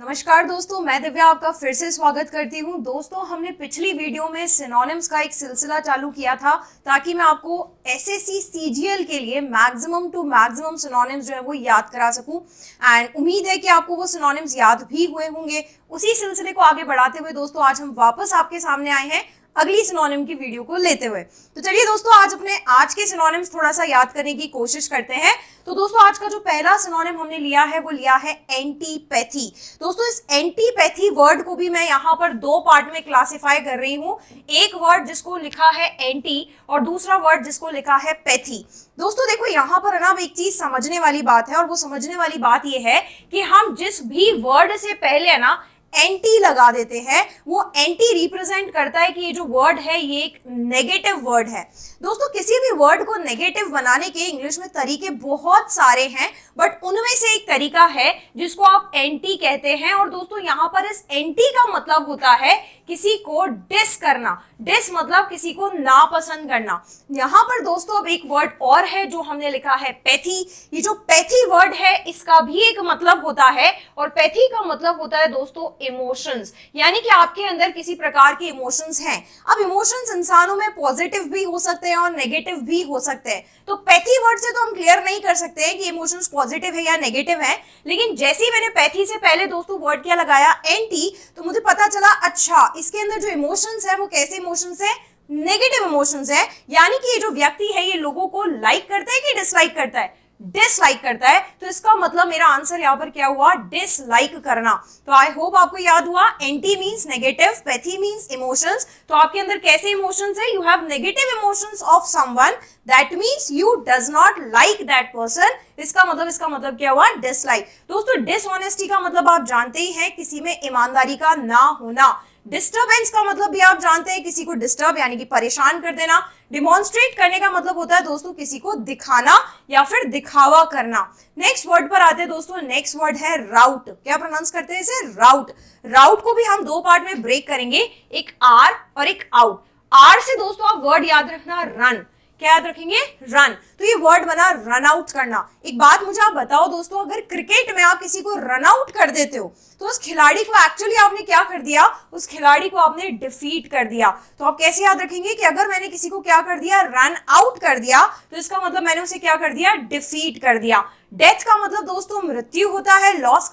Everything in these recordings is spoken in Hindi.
नमस्कार दोस्तों, मैं दिव्या आपका फिर से स्वागत करती हूँ। दोस्तों, हमने पिछली वीडियो में सिनोनिम्स का एक सिलसिला चालू किया था ताकि मैं आपको एसएससी सीजीएल के लिए मैक्सिमम टू मैक्सिमम सिनोनिम्स जो है वो याद करा सकूं। एंड उम्मीद है कि आपको वो सिनोनिम्स याद भी हुए होंगे। उसी सिलसिले को आगे बढ़ाते हुए दोस्तों आज हम वापस आपके सामने आए हैं अगली सिनोनिम की वीडियो को लेते हुए। तो चलिए दोस्तों, आज के सिनोनिम्स थोड़ा सा याद करने की कोशिश करते हैं। तो दोस्तों आज का जो पहला सिनोनिम हमने लिया है वो लिया है एंटीपैथी। दोस्तों इस एंटीपैथी वर्ड को भी मैं यहाँ पर दो पार्ट में क्लासिफाई कर रही हूँ। एक वर्ड जिसको लिखा है एंटी और दूसरा वर्ड जिसको लिखा है पैथी। दोस्तों देखो, यहाँ पर ना एक चीज समझने वाली बात है और वो समझने वाली बात ये है कि हम जिस भी वर्ड से पहले है ना एंटी लगा देते हैं, वो एंटी रिप्रेजेंट करता है कि ये जो वर्ड है ये एक नेगेटिव वर्ड है। दोस्तों किसी भी वर्ड को नेगेटिव बनाने के इंग्लिश में तरीके बहुत सारे हैं, बट उनमें से एक तरीका है जिसको आप एंटी कहते हैं। और दोस्तों यहाँ पर इस एंटी का मतलब होता है किसी को डिस करना। डिस मतलब किसी को नापसंद करना। यहाँ पर दोस्तों अब एक वर्ड और है जो हमने लिखा है पैथी। ये जो पैथी वर्ड है इसका भी एक मतलब होता है और पैथी का मतलब होता है दोस्तों इमोशंस, यानी कि आपके अंदर किसी प्रकार के इमोशंस हैं। अब इमोशंस इंसानों में पॉजिटिव भी हो सकते हैं और नेगेटिव भी हो सकते हैं। तो पैथी वर्ड से तो हम क्लियर नहीं कर सकते हैं कि इमोशंस पॉजिटिव है या नेगेटिव है, लेकिन जैसे ही मैंने पैथी से पहले दोस्तों वर्ड क्या लगाया एंटी, तो मुझे पता चला अच्छा इसके अंदर जो इमोशंस है वो कैसे इमोशंस है, नेगेटिव इमोशंस है। यानी कि ये जो व्यक्ति है ये लोगों को लाइक करता है कि डिसलाइक करता है, डिसलाइक करता है। तो इसका मतलब मेरा आंसर यहाँ पर क्या हुआ, डिसलाइक करना। तो आई होप आपको याद हुआ, anti means negative, pathy means emotions. तो आपके अंदर कैसे इमोशंस है, you have negative emotions of someone, that means you does not like that person. इसका मतलब क्या हुआ, डिसलाइक। दोस्तों डिसऑनेस्टी का मतलब आप जानते ही हैं, किसी में ईमानदारी का ना होना। डिस्टर्बेंस का मतलब भी आप जानते हैं, किसी को डिस्टर्ब यानी कि परेशान कर देना। डिमॉन्स्ट्रेट करने का मतलब होता है दोस्तों किसी को दिखाना या फिर दिखावा करना। नेक्स्ट वर्ड पर आते हैं दोस्तों, नेक्स्ट वर्ड है राउट। क्या प्रोनाउंस करते हैं इसे, राउट। राउट को भी हम दो पार्ट में ब्रेक करेंगे, एक आर और एक आउट। आर से दोस्तों आप वर्ड याद रखना रन। क्या याद रखेंगे, रन। तो ये वर्ड बना रन आउट करना। एक बात मुझे आप बताओ दोस्तों, अगर क्रिकेट में आप किसी को रन आउट कर देते हो तो उस खिलाड़ी को एक्चुअली आपने क्या कर दिया, उस खिलाड़ी को आपने डिफीट कर दिया। तो आप कैसे याद रखेंगे कि अगर मैंने किसी को क्या कर दिया, रन आउट कर दिया, तो इसका मतलब मैंने उसे क्या कर दिया, डिफीट कर दिया। डेथ का मतलब दोस्तों मृत्यु होता है। लॉस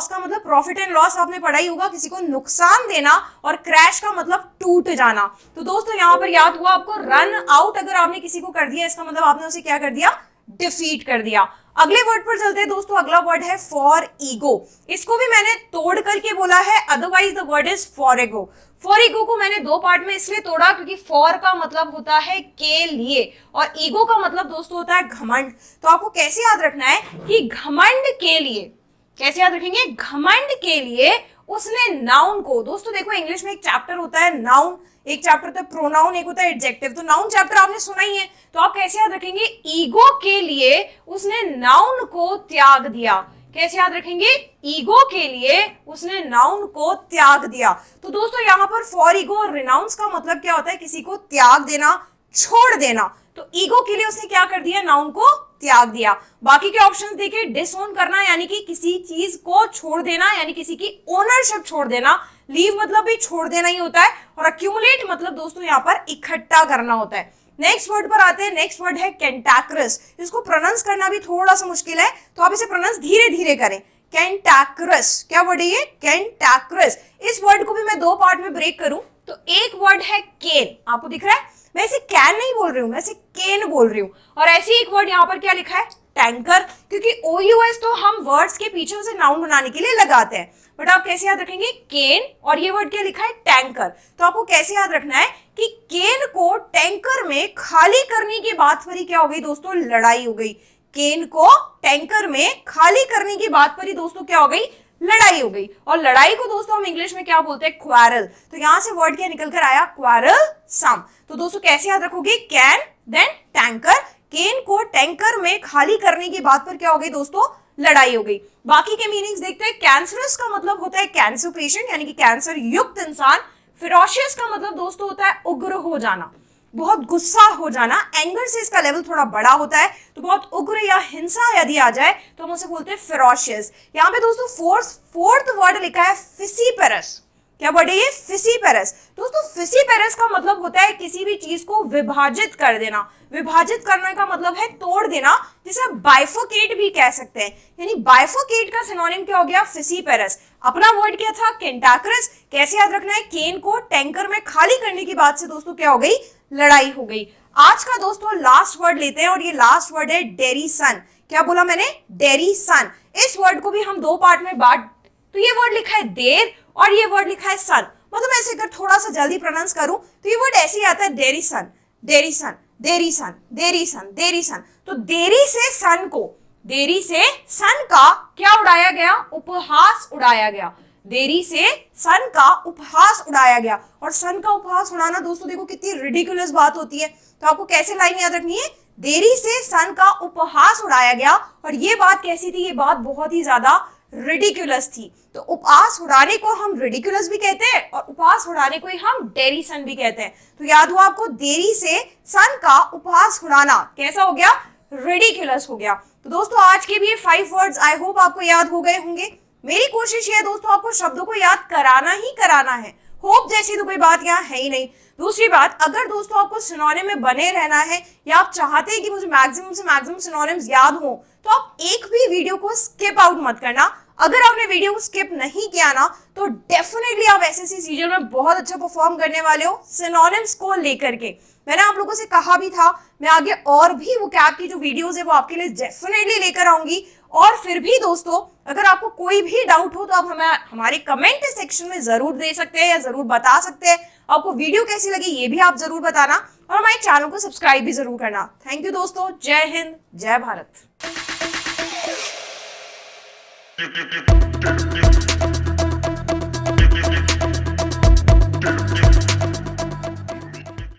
का मतलब प्रॉफिट एंड लॉस आपने पढ़ा ही होगा, किसी को नुकसान देना। और क्रैश का मतलब टूट जाना। तो दोस्तों यहाँ पर याद हुआ आपको, रन आउट अगर आपने किसी को कर दिया इसका मतलब आपने उसे क्या कर दिया, डिफीट कर दिया। अगले वर्ड पर चलते हैं दोस्तों, अगला वर्ड है फॉर ईगो। इसको भी मैंने तोड़ करके बोला है, otherwise the word is for ego. For ego को मैंने दो पार्ट में इसलिए तोड़ा क्योंकि फॉर का मतलब होता है के लिए और ईगो का मतलब दोस्तों होता है घमंड। तो आपको कैसे याद रखना है कि घमंड के लिए, कैसे याद रखेंगे, घमंड के लिए उसने नाउन को, दोस्तों देखो इंग्लिश में एक चैप्टर होता है नाउन, एक चैप्टर होता है प्रोनाउन, एक होता है एडजेक्टिव। तो नाउन चैप्टर आपने सुना ही है, तो आप कैसे याद रखेंगे, ईगो के लिए उसने नाउन को त्याग दिया। कैसे याद रखेंगे, ईगो के लिए उसने नाउन को त्याग दिया। तो दोस्तों यहाँ पर फॉर ईगो और रिनाउंस का मतलब क्या होता है, किसी को त्याग देना, छोड़ देना। तो ईगो के लिए उसने क्या कर दिया, नाउन को त्याग दिया। बाकी के ऑप्शंस देखिए, डिसओन करना यानी कि किसी चीज को छोड़ देना, यानी किसी की ओनरशिप छोड़ देना। लीव मतलब भी छोड़ देना ही होता है। और अक्यूमुलेट मतलब दोस्तों यहाँ पर इकट्ठा करना होता है। नेक्स्ट वर्ड पर आते हैं, नेक्स्ट वर्ड है कैंटाक्रस। इसको प्रोनाउंस करना भी थोड़ा सा मुश्किल है, तो आप इसे प्रोनाउंस धीरे धीरे करें। कैंटाक्रस, क्या वर्ड है ये, कैंटाक्रस। इस वर्ड को भी मैं दो पार्ट में ब्रेक करूं तो एक वर्ड है केन, आपको दिख रहा है, मैं इसे कैन नहीं बोल रही हूँ, मैं इसे केन बोल रही हूँ। और ऐसे एक वर्ड यहाँ पर क्या लिखा है, टैंकर, क्योंकि OUS तो हम वर्ड्स के पीछे उसे नाउन बनाने के लिए लगाते हैं, बट आप कैसे याद रखेंगे, केन, और ये वर्ड क्या लिखा है, टैंकर। तो आपको कैसे याद रखना है कि केन को टैंकर में खाली करने की बात पर ही क्या हो गई दोस्तों, लड़ाई हो गई। केन को टैंकर में खाली करने की बात पर ही दोस्तों क्या हो गई, लड़ाई हो गई। और लड़ाई को दोस्तों हम इंग्लिश में क्या बोलते हैं, क्वारल। तो यहां से वर्ड क्या निकल कर आया, क्वारल सम। तो दोस्तों कैसे याद रखोगे, कैन देन टैंकर। केन को टैंकर में खाली करने की बात पर क्या हो गई दोस्तों, लड़ाई हो गई। बाकी के मीनिंग्स देखते हैं। कैंसरस का मतलब होता है कैंसर पेशेंट यानी कि कैंसर युक्त इंसान। फिरोशियस का मतलब दोस्तों होता है उग्र हो जाना। बहुत गुस्सा हो जाना, एंगर से इसका लेवल थोड़ा बड़ा होता है, तो बहुत उग्र या हिंसा यदि आ जाए तो हम उसे बोलते हैं फेरोशियस। यहाँ पे दोस्तों फोर्थ वर्ड लिखा है फिसिपेरस। क्या वर्ड है ये? फिसिपेरस। दोस्तों फिसिपेरस का मतलब होता है किसी भी चीज को विभाजित कर देना। विभाजित करने का मतलब है तोड़ देना, जिसे आप बाइफोकेट भी कह सकते हैं। यानी बाइफोकेट का सिनोनिम क्या हो गया? फिसिपेरस। अपना वर्ड क्या था? कैंटाक्रस। कैसे याद रखना है? केन को टैंकर में खाली करने की बात से दोस्तों क्या हो गई? लड़ाई हो गई। आज का दोस्तों लास्ट वर्ड लेते हैं और ये लास्ट वर्ड है डेरिसन। क्या बोला मैंने? डेरिसन। इस वर्ड को भी हम दो पार्ट में बांट, तो ये वर्ड लिखा है देर और ये वर्ड लिखा है सन। मतलब ऐसे अगर थोड़ा सा जल्दी प्रोनाउंस करूं तो ये वर्ड ऐसे ही आता है डेरिसन, डेरिसन, डेरिसन, डेरिसन, डेरिसन। तो देरी से सन को, देरी से सन का क्या उड़ाया गया? उपहास उड़ाया गया। देरी से सन का उपहास उड़ाया गया। और सन का उपहास उड़ाना दोस्तों देखो कितनी रिडिकुलस बात होती है। तो आपको कैसे लाइन याद रखनी है? देरी से सन का उपहास उड़ाया गया। और ये बात कैसी थी? ये बात बहुत ही ज्यादा रिडिकुलस थी। तो उपहास उड़ाने को हम रिडिकुलस भी कहते हैं और उपहास उड़ाने को ही हम डेरिसन भी कहते हैं। तो याद हुआ आपको? देरी से सन का उपहास उड़ाना कैसा हो गया? रिडिकुलस हो गया। तो दोस्तों आज के भी ये 5 वर्ड्स आई होप आपको याद हो गए होंगे। मेरी कोशिश ये है दोस्तों आपको शब्दों को याद कराना ही कराना है। होप जैसी तो कोई बात यहाँ है ही नहीं। दूसरी बात, अगर दोस्तों आपको सिनोनिम में बने रहना है या आप चाहते हैं कि मुझे मैक्सिमम से मैक्सिमम सिनोनिम्स याद हो, तो आप एक भी वीडियो को स्किप आउट मत करना। अगर आपने वीडियो को स्किप नहीं किया ना तो डेफिनेटली आप एसएससी सीजीएल में बहुत अच्छा परफॉर्म करने वाले हो सिनोनिम्स को लेकर के। मैंने आप लोगों से कहा भी था मैं आगे और भी वोकैब की जो वीडियोस है वो आपके लिए डेफिनेटली लेकर आऊंगी। और फिर भी दोस्तों अगर आपको कोई भी डाउट हो तो आप हमें हमारे कमेंट सेक्शन में जरूर दे सकते हैं या जरूर बता सकते हैं। आपको वीडियो कैसी लगी ये भी आप जरूर बताना और हमारे चैनल को सब्सक्राइब भी जरूर करना। थैंक यू दोस्तों। जय हिंद, जय भारत।